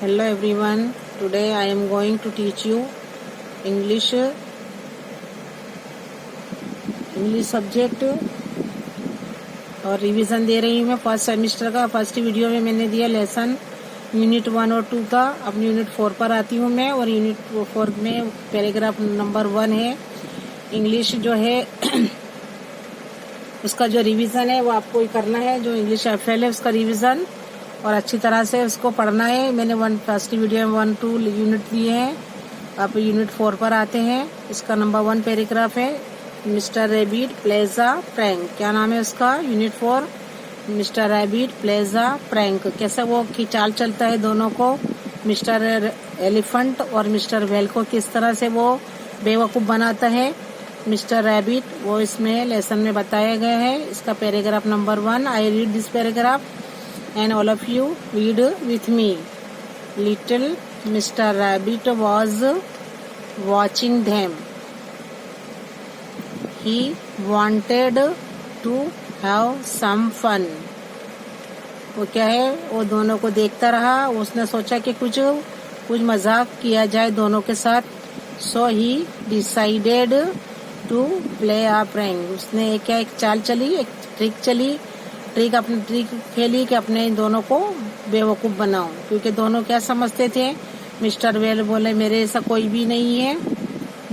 Hello everyone. Today I am going to teach you English subject और revision दे रही हूँ मैं फर्स्ट सेमेस्टर का। फर्स्ट वीडियो में मैंने दिया लेसन यूनिट 1 और 2 का। अब यूनिट 4 पर आती हूँ मैं और यूनिट 4 में पैराग्राफ नंबर 1 है। इंग्लिश जो है उसका जो रिवीजन है वो आपको ही करना है। जो इंग्लिश एफएल है उसका रिवीजन और अच्छी तरह से उसको पढ़ना है। मैंने फर्स्ट वीडियो में 1-2 यूनिट दिए हैं। आप यूनिट 4 पर आते हैं। इसका नंबर 1 पैराग्राफ है mister rabbit plays a prank. क्या नाम है उसका? Unit 4 mister rabbit plays a prank. कैसे वो की चाल चलता है दोनों को, मिस्टर एलिफेंट और मिस्टर वेल को किस तरह से वो बेवकूफ बनाता है मिस्टर रैबिट, वो इसमें लेसन में बताया गया है। इसका paragraph number 1। I read this paragraph and all of you read with me. Little Mr. Rabbit was watching them. He wanted to have some fun. वो क्या है, वो दोनों को देखता रहा। उसने सोचा कि कुछ मजाक किया जाए दोनों के साथ। So he decided to play a prank. उसने एक चाल चली, एक ट्रिक खेली कि अपने दोनों को बेवकूफ बनाओ। क्योंकि दोनों क्या समझते थे, मिस्टर वेल बोले मेरे ऐसा कोई भी नहीं है,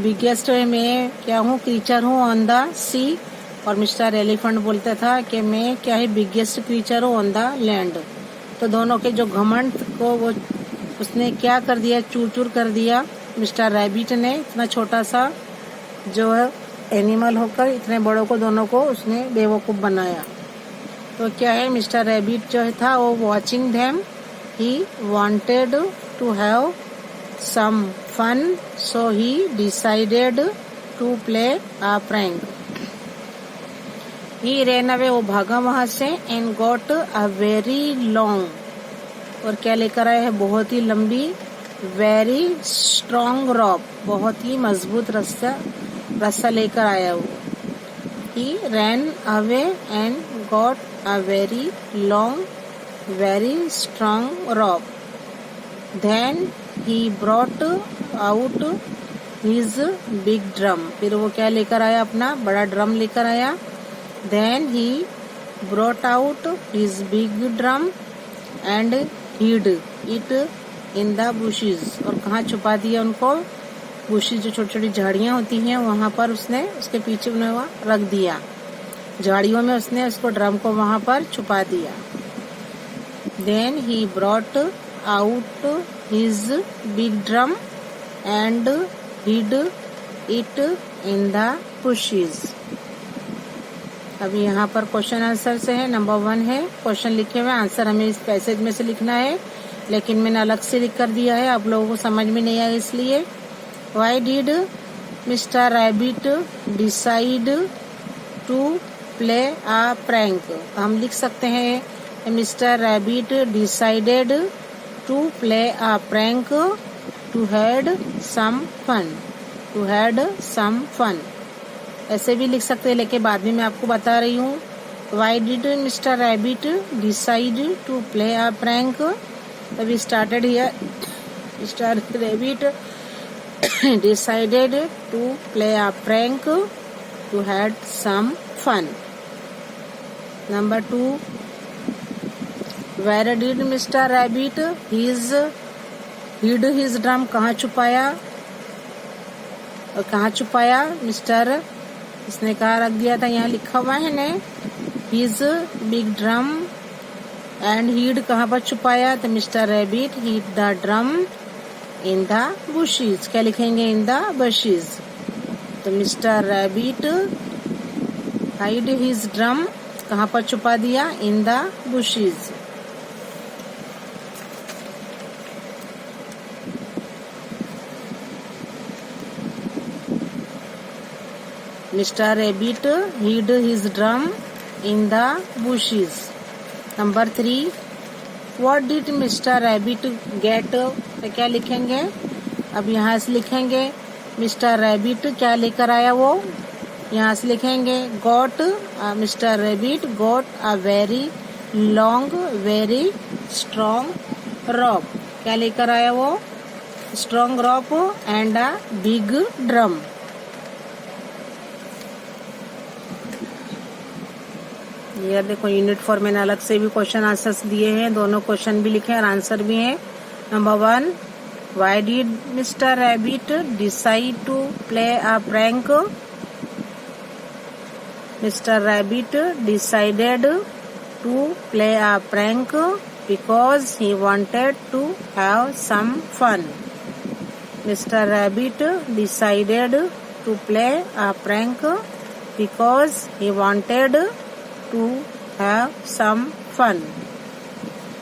बिगेस्ट मैं क्या हूँ, क्रीचर हूँ ऑन द सी। और मिस्टर एलिफेंट बोलता था कि मैं क्या है, बिगेस्ट क्रीचर हूँ ऑन द लैंड। तो दोनों के जो घमंड को वो उसने क्या कर दिया, चूर चूर कर दिया। मिस्टर रैबिट ने इतना छोटा सा जो है एनिमल होकर इतने बड़ों को दोनों को उसने बेवकूफ बनाया। तो क्या है, मिस्टर रैबिट जो था वो watching them, he wanted to have some fun, so he decided to play a prank. He ran away, वो भागा वहां से, and got a very long, और क्या लेकर आया है, बहुत ही लंबी, वेरी स्ट्रॉन्ग रॉप, बहुत ही मजबूत रस्सा लेकर आया वो। He ran away and got a very long, very strong rope. Then he brought out his big drum. फिर वो क्या लेकर आया, अपना बड़ा ड्रम लेकर आया। Then he brought out his big drum and hid it in the bushes. और कहाँ छुपा दिया उनको, बुशी जो छोटी छोटी झाड़ियां होती हैं वहां पर उसने उसके पीछे रख दिया। झाड़ियों में उसने उसको ड्रम को वहां पर छुपा दिया। Then he brought out his big drum and hid it in the bushes. अब यहाँ पर क्वेश्चन आंसर से है। नंबर 1 है, क्वेश्चन लिखे हुए, आंसर हमें इस पैसेज में से लिखना है, लेकिन मैंने अलग से लिख कर दिया है, आप लोगों को समझ में नहीं आया इसलिए। Why did Mr. Rabbit decide to play a prank? हम लिख सकते हैं Mr. Rabbit decided to play a prank to had some fun. To had some fun. ऐसे भी लिख सकते हैं, लेकिन बाद में मैं आपको बता रही हूँ। Why did Mr. Rabbit decide to play a prank? We started here. Mr. Rabbit decided to play a prank to had some fun. Number 2, where did Mr. Rabbit hid his drum? कहाँ छुपाया, और कहाँ छुपाया mister, इसने कहाँ रख दिया था, यहाँ लिखा हुआ है ने, his big drum and hid, कहाँ पर छुपाया, तो mister rabbit hid the drum in the bushes। क्या लिखेंगे, in the bushes। तो mister rabbit hide his drum, कहाँ पर छुपा दिया, in the bushes। Mister rabbit hid his drum in the bushes। Number 3, What did Mr. Rabbit get? तो क्या लिखेंगे, अब यहाँ से लिखेंगे मिस्टर रैबिट क्या लेकर आया, वो यहाँ से लिखेंगे got, Mister rabbit got a very long very strong rope. क्या लेकर आया वो? Strong rope and a big drum. ये देखो यूनिट 4 मैंने अलग से भी क्वेश्चन आंसर्स दिए हैं, दोनों क्वेश्चन भी लिखे हैं और आंसर भी हैं। Number 1, why did mister rabbit decide to play a prank? Mister rabbit decided to play a prank because he wanted to have some fun. Mr. Rabbit decided to play a prank because he wanted to have some fun.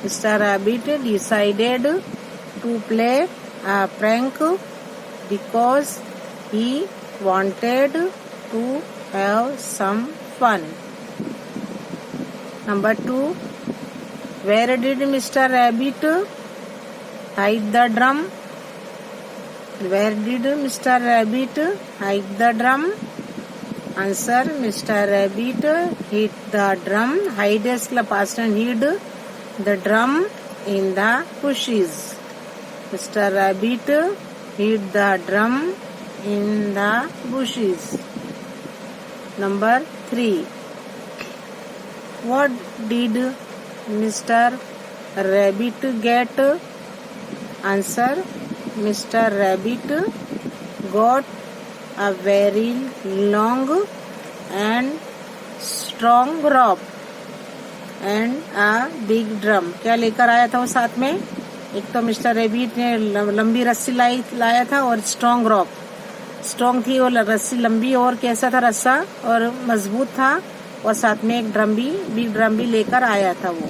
Mr. Rabbit decided to play a prank because he wanted to have some fun. Number 2, where did Mr. Rabbit hide the drum? Where did Mr. Rabbit hide the drum? Answer, Mr. Rabbit hid the drum. Hide is past and hid the drum in the bushes. Mr. Rabbit hid the drum in the bushes. Number 3, what did Mr. Rabbit get? Answer, Mr. Rabbit got a very long and strong rope and a big drum. क्या लेकर आया था वो साथ में? एक तो mister rabbit ने लंबी रस्सी लाया था और स्ट्रॉन्ग रॉप। स्ट्रॉन्ग थी वो रस्सी, लंबी और कैसा था रस्सा, और मजबूत था, और साथ में एक ड्रम भी, बिग ड्रम भी लेकर आया था वो।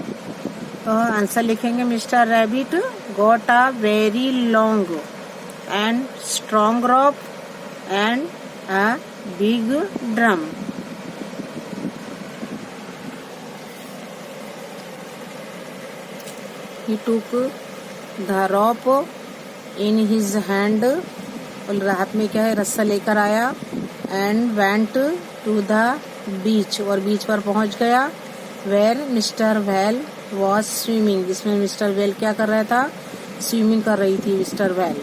तो आंसर लिखेंगे, mister rabbit got a very long and strong rope and a big drum. He took the rope in his hand, और हाथ में क्या है, रस्सा लेकर आया, and went to the बीच, और बीच पर पहुंच गया, where mister well was swimming, जिसमें मिस्टर वेल क्या कर रहा था? स्विमिंग कर रही थी मिस्टर वेल।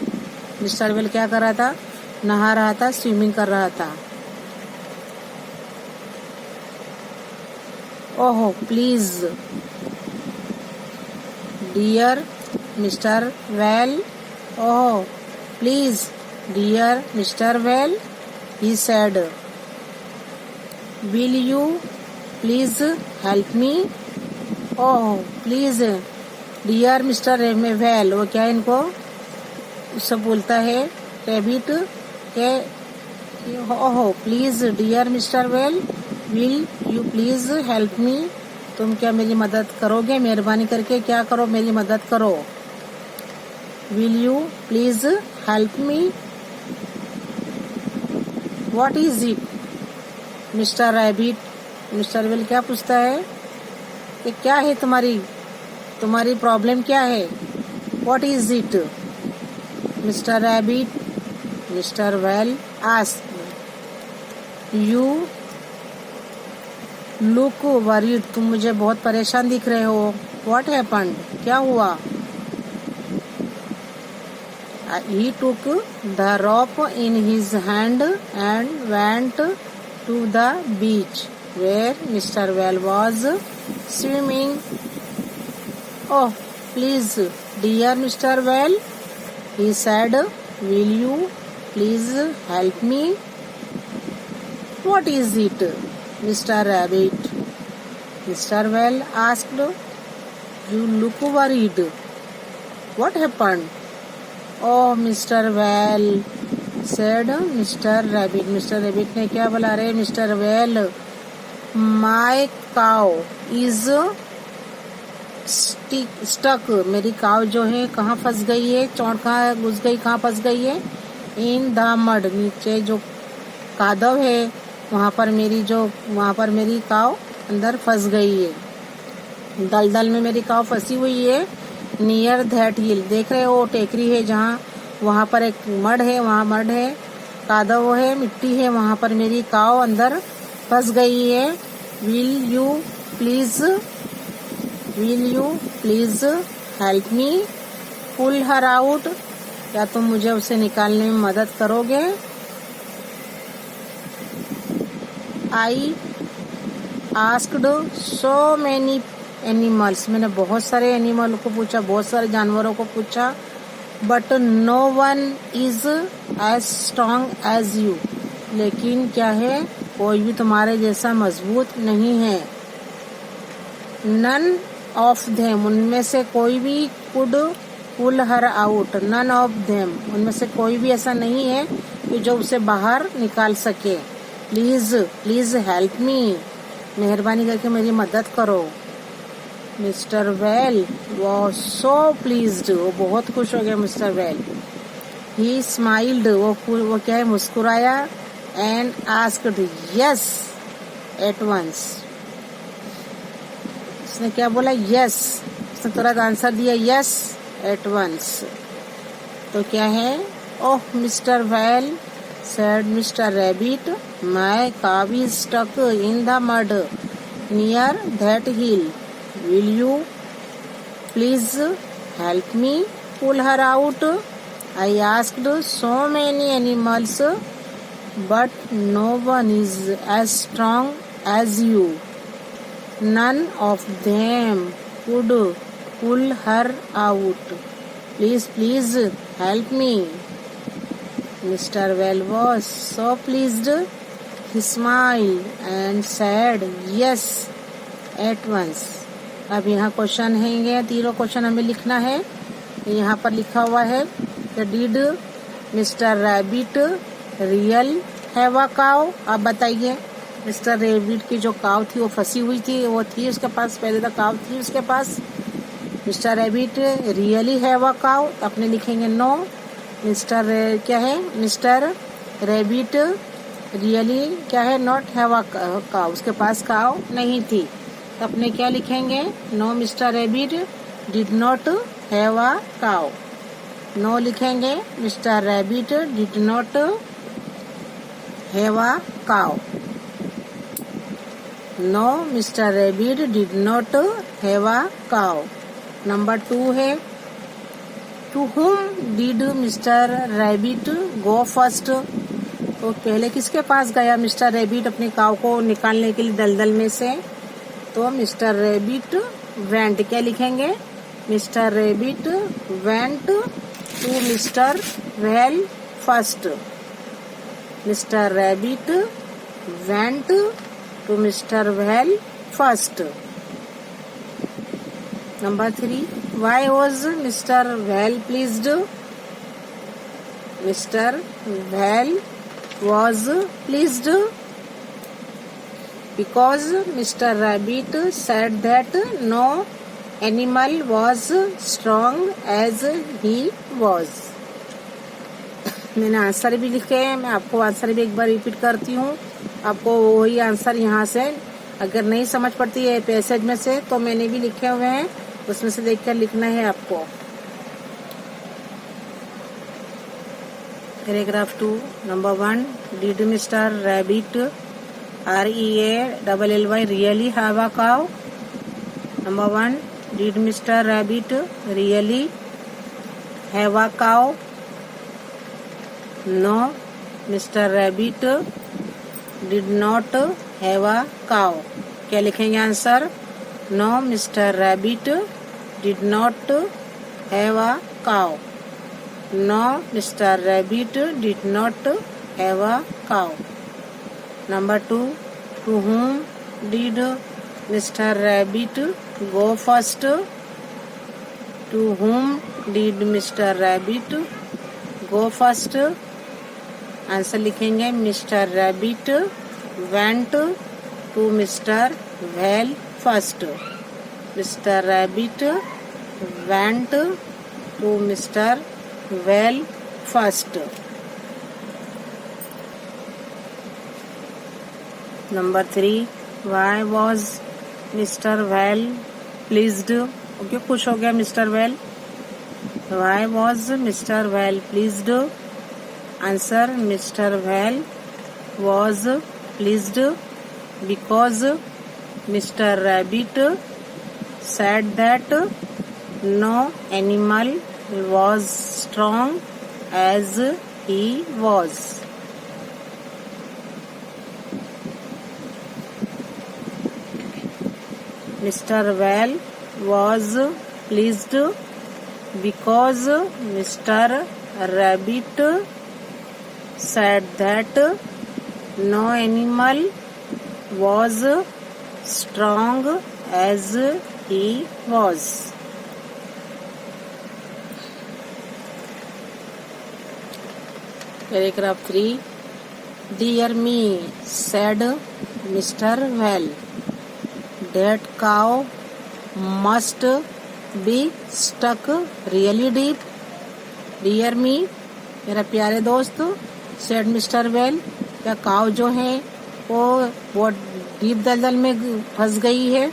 मिस्टर वेल क्या कर रहा था? नहा रहा था, स्विमिंग कर रहा था। ओहो प्लीज डियर मिस्टर वेल, ओहो please dear mister whale, he said, will you please help me? Oh please dear Mr. Well, वो क्या इनको उससे बोलता है रैबिट के, ओहो please dear mister Whale, will you please help me? तुम क्या मेरी मदद करोगे? मेहरबानी करके क्या करो, मेरी मदद करो। Will you please help me? What is it? Mister rabbit, mister whale क्या पूछता है कि क्या है तुम्हारी प्रॉब्लम क्या है? What is it? Mister rabbit, mister well asked, you look worried, तुम मुझे बहुत परेशान दिख रहे हो। व्हाट हैपेंड, क्या हुआ? He took the rope in his hand and went to the beach where Mr. Well was swimming. Oh, please, dear Mr. Well, he said, will you please help me? What is it, Mr. Rabbit? Mr. Well asked, you look worried. What happened? Oh, Mr. Well, said Mr. Rabbit. Mr. Rabbit ने क्या बोला? रे mister well, my cow is stuck. मेरी काव जो है कहाँ फंस गई है? चौंट कहाँ घुस गई, कहाँ फंस गई है? In the mud, नीचे जो कादव है वहाँ पर मेरी काव अंदर फंस गई है। दलदल में मेरी काव फंसी हुई है। नियर दैट हिल, देख रहे हो टेकरी है जहाँ, वहाँ पर एक मड है, वहाँ मड है, कादव है, मिट्टी है, वहाँ पर मेरी काव अंदर फंस गई है। Will you please help me? Pull her out, क्या तुम मुझे उसे निकालने में मदद करोगे? I asked so many animals, मैंने बहुत सारे एनिमल को पूछा, बहुत सारे जानवरों को पूछा, but no one is as strong as you, लेकिन क्या है, कोई भी तुम्हारे जैसा मजबूत नहीं है। नन ऑफ देम, उनमें से कोई भी, could pull her out, none of them, उनमें से कोई भी ऐसा नहीं है कि जो उसे बाहर निकाल सके। प्लीज प्लीज हेल्प मी, मेहरबानी करके मेरी मदद करो। Mister well was so pleased, वो बहुत खुश हो गया मिस्टर वेल। ही स्माइल्ड, वो क्या है, मुस्कुराया। And asked yes at once, उसने क्या बोला, यस, उसने तुरंत आंसर दिया यस एट वंस। तो क्या है, oh Mister well said Mr. Rabbit, my cow is stuck in the mud near that hill. Will you please help me pull her out? I asked so many animals, but no one is as strong as you. None of them could pull her out. Please, please help me. Mr. Well was so pleased. He smiled and said yes at once. अब यहाँ question है, तीनों question हमें लिखना है। यहाँ पर लिखा हुआ है कि did mister rabbit real have a cow. आप बताइए, मिस्टर रैबिट की जो काउ थी वो फंसी हुई थी, वो थी उसके पास, पहले तो काउ थी उसके पास। Mister rabbit really have a cow, अपने लिखेंगे नो। मिस्टर क्या है, मिस्टर रैबिट रियली क्या है, नॉट हैव अ काउ, उसके पास काउ नहीं थी, तो अपने क्या लिखेंगे, no mister rabbit did not have a cow. No लिखेंगे, mister rabbit did not have a cow. No mister rabbit did not have a cow. Number 2 है, to whom did mister rabbit go first. तो पहले किसके पास गया mister rabbit अपनी काऊ को निकालने के लिए दलदल में से? तो मिस्टर रैबिट वेंट, क्या लिखेंगे, mister Rabbit went to mister Whale first. Mister Rabbit went to mister Whale first. Number 3, why was Mr. Well pleased? Mr. Well was pleased because Mr. Rabbit said that no animal was strong as he was. मैंने answer भी लिखे हैं, मैं आपको answer भी एक बार repeat करती हूँ। आपको वही आंसर यहाँ से, अगर नहीं समझ पड़ती है पैसेज में से, तो मैंने भी लिखे हुए हैं, उसमें से देखकर लिखना है आपको। Paragraph 2, number 1, did mister Rabbit REALLY really have a cow. Number 1, did mister rabbit really have a cow. No mister rabbit did not have a cow. क्या लिखेंगे answer, no mister rabbit did not have a cow. No mister rabbit did not have a cow. Number 2, to whom did mister rabbit go first. To whom did mister rabbit go first. Answer लिखेंगे, mister Rabbit went to mister Whale first. Mister Rabbit went to mister Whale first. Number 3, why was mister Whale pleased. क्यों खुश हो गया mister Whale? Why was mister Whale pleased? Answer, mister well was pleased because Mr. Rabbit said that no animal was strong as he was. Mr. Whale was pleased because Mr. Rabbit said that no animal was strong as he was. Paragraph 3. Dear me, said Mr. Whale, that cow must be stuck really deep. Dear me, मेरा प्यारे दोस्त, said Mr. Whale, क्या काव जो है वो बहुत deep दलदल में फंस गई है?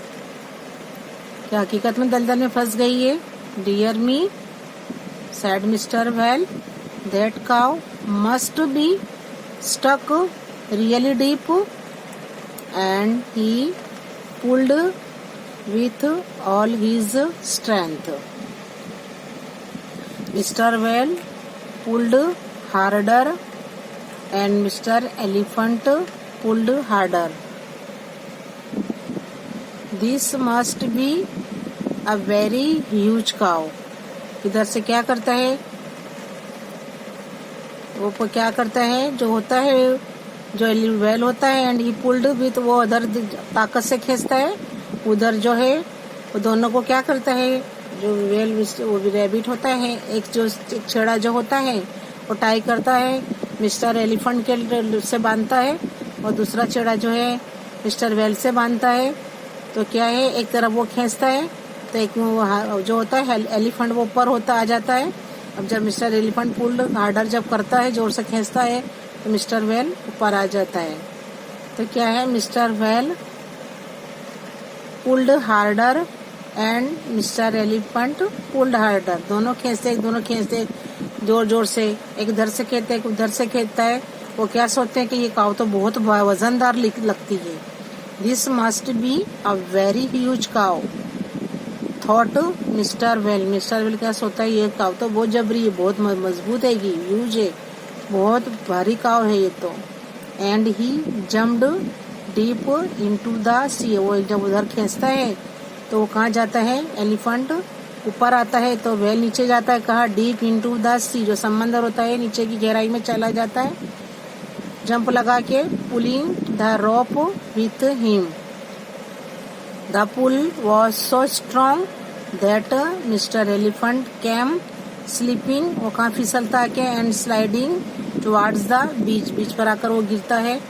क्या हकीकत में दलदल में फंस गई है? Dear me, said Mr. Whale, that cow must be stuck really deep, and he pulled with all his strength. Mr. Whale pulled harder and Mr. Elephant pulled harder. This must be a very huge cow. इधर से क्या करता है? वो क्या करता है? जो होता है, जो वेल होता है, एंड ही पुल्ड विथ, वो उधर ताकत से खींचता है. उधर जो है वो दोनों को क्या करता है? जो वेल वो रैबिट होता है, एक छेड़ा जो होता है वो टाई करता है, मिस्टर एलिफेंट के से बांधता है, और दूसरा छेड़ा जो है मिस्टर वेल से बांधता है. तो क्या है, एक तरफ वो खींचता है तो एक जो होता है एलिफेंट वो ऊपर होता आ जाता है. अब जब मिस्टर एलिफेंट पुल्ड हार्डर जब करता है, जोर से खींचता है, तो मिस्टर वेल ऊपर आ जाता है. तो क्या है, mister well pulled harder and mister elephant pulled harder. दोनों खींचते जोर जोर से, एक इधर से खींचते एक उधर से खींचता है. वो क्या सोचते हैं कि ये काव तो बहुत वजनदार लगती है. This must be a very huge cow, thought mister whale. Mister whale क्या सोचता है, ये काव तो बहुत जबरी है, बहुत मजबूत है, ह्यूज है, बहुत भारी काव है ये तो. And he jumped deep into the sea. वो जब उधर खींचता है तो वो कहाँ जाता है? एलिफेंट ऊपर आता है, तो वेल नीचे जाता है. कहाँ? डीप इनटू द सी, जो समंदर होता है, नीचे की गहराई में चला जाता है जंप लगा के. Pulling the rope with him. The pull was so strong that mister elephant came slipping. वो कहाँ फिसलता है? And sliding towards the beach. Beach पर आकर वो गिरता है.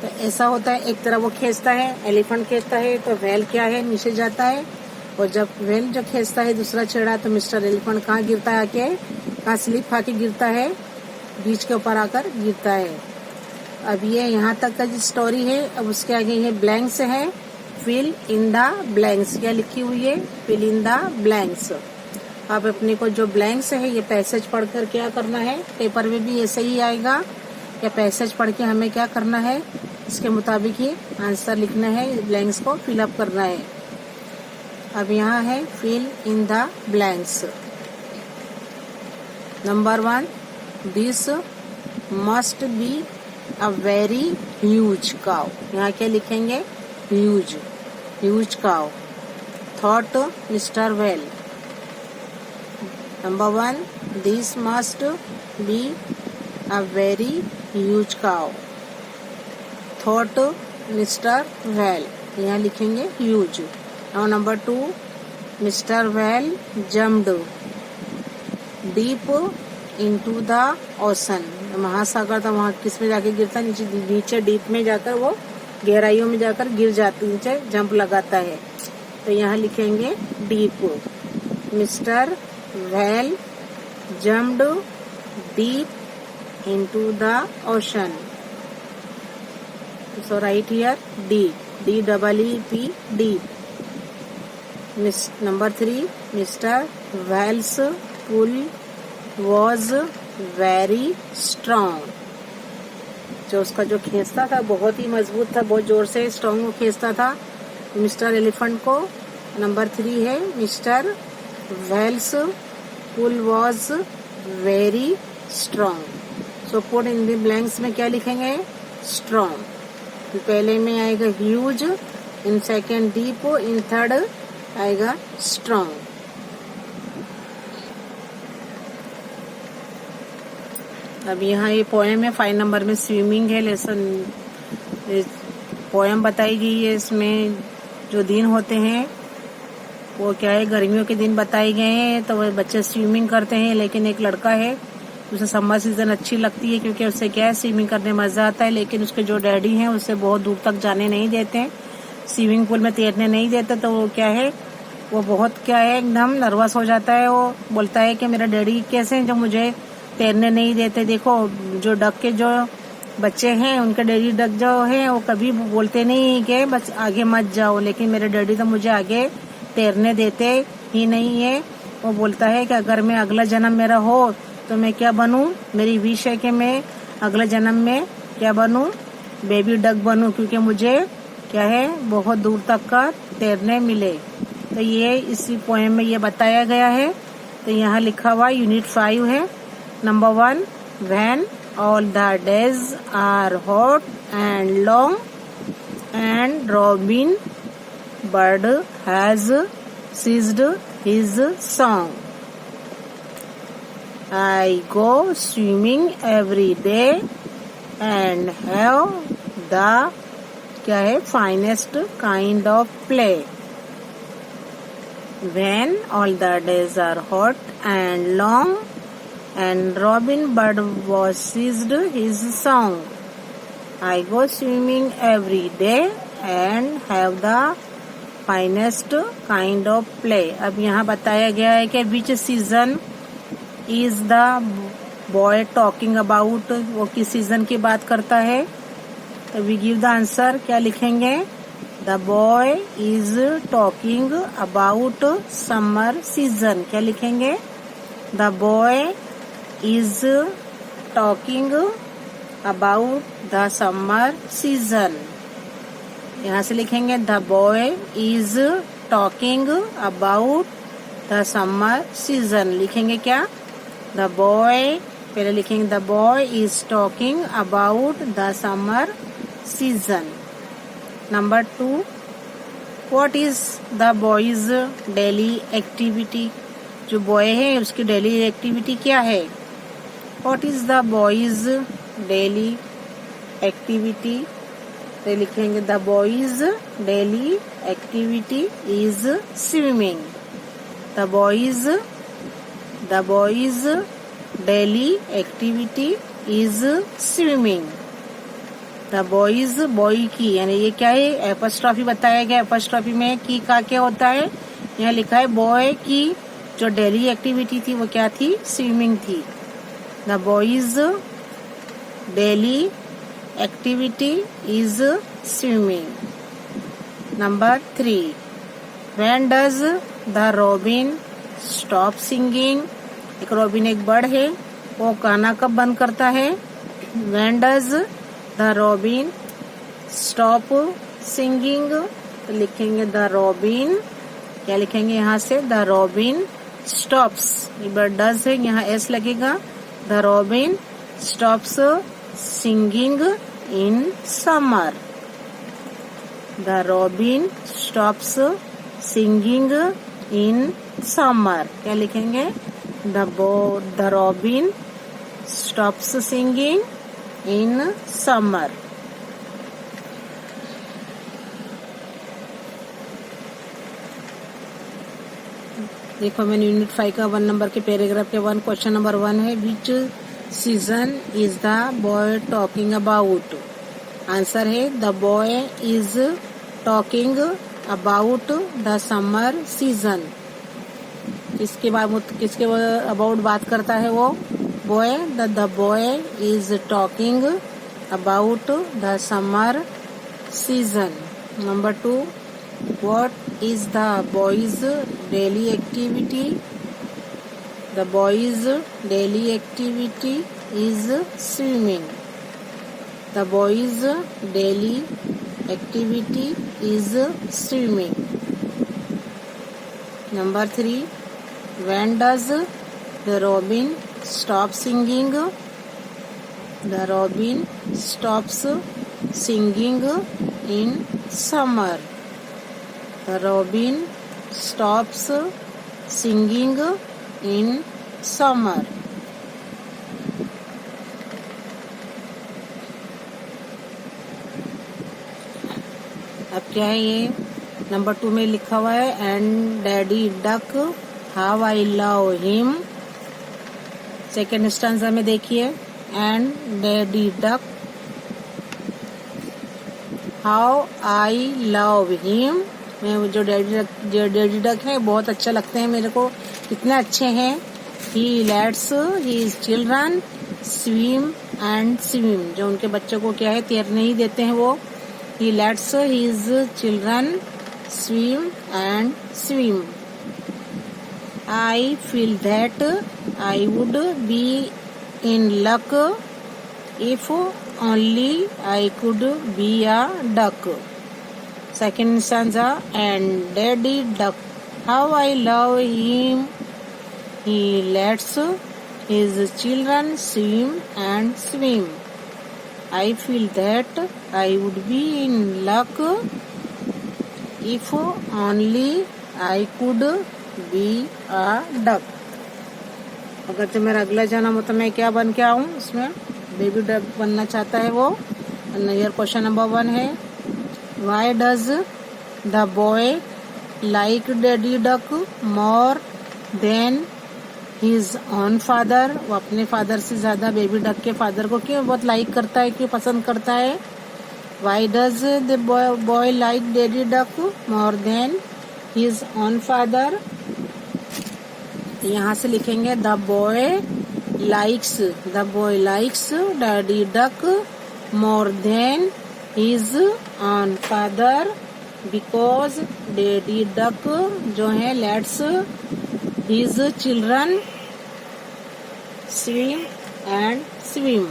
तो ऐसा होता है, एक तरफ वो खींचता है, एलिफेंट खींचता है, तो वेल क्या है, नीचे जाता है. और जब वेल जो खींचता है दूसरा छेड़ा, तो मिस्टर एलिफेंट कहाँ गिरता है? आके कहाँ स्लिप खा के गिरता है? बीच के ऊपर आकर गिरता है. अब ये यहाँ तक का जो स्टोरी है. अब उसके आगे ये ब्लैंक्स है. Fill in the blanks. क्या लिखी हुई है? Fill in the blanks. अब अपने को जो ब्लैंक्स है, ये पैसेज पढ़कर क्या करना है? पेपर में भी ऐसे ही आएगा. या पैसेज पढ़ के हमें क्या करना है, इसके मुताबिक ही आंसर लिखना है, ब्लैंक्स को फिलअप करना है. अब यहाँ है fill in the blanks. Number 1, this must be a very huge cow. यहाँ क्या लिखेंगे? Huge, huge cow. Thought mister whale. Number 1, this must be a very huge cow. Thought mister whale. यहाँ लिखेंगे huge. Now number 2, Mr. Whale jumped deep into the ocean. महासागर था, वहाँ किस में जाके गिरता? नीचे डीप में जाकर, वो गहराइयों में जाकर गिर जाती, नीचे जंप लगाता है. तो यहाँ लिखेंगे deep. Mister well jumped deep into the ocean. So right here D-double-E-P, deep. Number 3, Mr. Whale's pull was very strong. जो उसका जो खींचता था बहुत ही मजबूत था, बहुत जोर से स्ट्रॉन्ग खींचता था मिस्टर एलिफेंट को. नंबर 3 है mister Whale's pull was very strong. So put in the blanks में क्या लिखेंगे? स्ट्रॉन्ग। पहले में आएगा huge, in second deep, in third आएगा स्ट्रॉन्ग। अब यहाँ ये पोएम है, 5 नंबर में स्विमिंग है। लेसन पोएम बताई गई है। इसमें जो दिन होते हैं वो क्या है, गर्मियों के दिन बताए गए हैं। तो वह बच्चे स्विमिंग करते हैं, लेकिन एक लड़का है उसे समर सीजन अच्छी लगती है क्योंकि उससे क्या है, स्विमिंग करने में मजा आता है। लेकिन उसके जो डैडी हैं उसे बहुत दूर तक जाने नहीं देते हैं, स्विमिंग पूल में तैरने नहीं देते। तो वो क्या है, वो बहुत क्या है, एकदम नर्वस हो जाता है। वो बोलता है कि मेरा डैडी कैसे हैं जो मुझे तैरने नहीं देते। देखो जो डक के जो बच्चे हैं, उनके डैडी डक जो है वो कभी बोलते नहीं कि बस आगे मत जाओ, लेकिन मेरे डैडी तो मुझे आगे तैरने देते ही नहीं है। वो बोलता है कि अगर मैं अगला जन्म मेरा हो तो मैं क्या बनूं, मेरी विश है कि मैं अगले जन्म में क्या बनूं, बेबी डक बनूं, क्योंकि मुझे क्या है बहुत दूर तक का तैरने मिले। तो ये इसी पोएम में ये बताया गया है। तो यहाँ लिखा हुआ यूनिट 5 है। Number 1, when all the days are hot and long and robin bird has ceased his song. I go swimming every day and have the क्या है finest kind of play. When all the days are hot and long and robin bird was ceased his song. I go swimming every day and have the finest kind of play. अब यहाँ बताया गया है कि which season is the boy talking about, वो किस season की बात करता है। तो वी गिव द आंसर, क्या लिखेंगे? The boy is talking about summer season. क्या लिखेंगे? The boy is talking about the summer season. यहाँ से लिखेंगे the boy is talking about the summer season. लिखेंगे क्या? The boy, पहले लिखेंगे the boy is talking about the summer season. Number 2, what is the boy's daily activity? जो boy है उसकी डेली एक्टिविटी क्या है? What is the boy's daily activity? तो लिखेंगे the boy's daily activity is swimming. The boy's daily activity is swimming. The boy's boy की यानी ये क्या है, एपस्ट्रॉफी बताया गया। एपस्ट्रॉफी में की का क्या होता है, यहाँ लिखा है बॉय की जो डेली एक्टिविटी थी वो क्या थी, स्विमिंग थी। The boy's daily activity is swimming. Number 3, when does the robin stop singing? एक रॉबिन एक बर्ड है, वो गाना कब बंद करता है? When does the robin stop singing? तो लिखेंगे द रॉबिन, क्या लिखेंगे यहाँ से? The robin stops. ये बर्ड डज है, यहाँ एस लगेगा। The robin stops singing in summer. The robin stops singing in summer. क्या लिखेंगे? The robin stops singing in summer. देखो मैंने यूनिट 5 का 1 नंबर के पैराग्राफ के 1 क्वेश्चन नंबर 1 है, which season is the boy talking about? Answer है the boy is talking about the summer season. किसके अबाउट बात करता है वो बॉय? The boy is talking about the summer season. Number 2, what is the boy's daily activity? The boy's daily activity is swimming. The boy's daily activity is swimming. Number 3, when does The robin stops singing. The robin stops singing in summer. The robin stops singing in summer. अब क्या है ये number 2 में लिखा हुआ है and daddy duck how I love him. Second stanza में देखिए and daddy duck how I love him. मैं जो डैडी डक है बहुत अच्छा लगते हैं मेरे को, कितने अच्छे हैं। He lets his children swim and swim, जो उनके बच्चों को क्या है तैरने ही देते हैं वो। He lets his children swim and swim. I feel that I would be in luck if only I could be a duck. Second stanza and Daddy Duck, how I love him. He lets his children swim and swim. I feel that I would be in luck if only I could be a duck. अगर तो मेरा अगला जन्म हो तो मैं क्या बन के आऊँ, उसमें बेबी डक बनना चाहता है वो। हियर क्वेश्चन नंबर 1 है Why does the boy like Daddy Duck more than his own father? वो अपने फादर से ज्यादा बेबी डक के फादर को क्यों बहुत लाइक करता है, क्यों पसंद करता है? Why does the boy like Daddy Duck more than his own father? यहाँ से लिखेंगे the boy likes Daddy Duck more than his own father because Daddy Duck जो है lets his children swim and swim.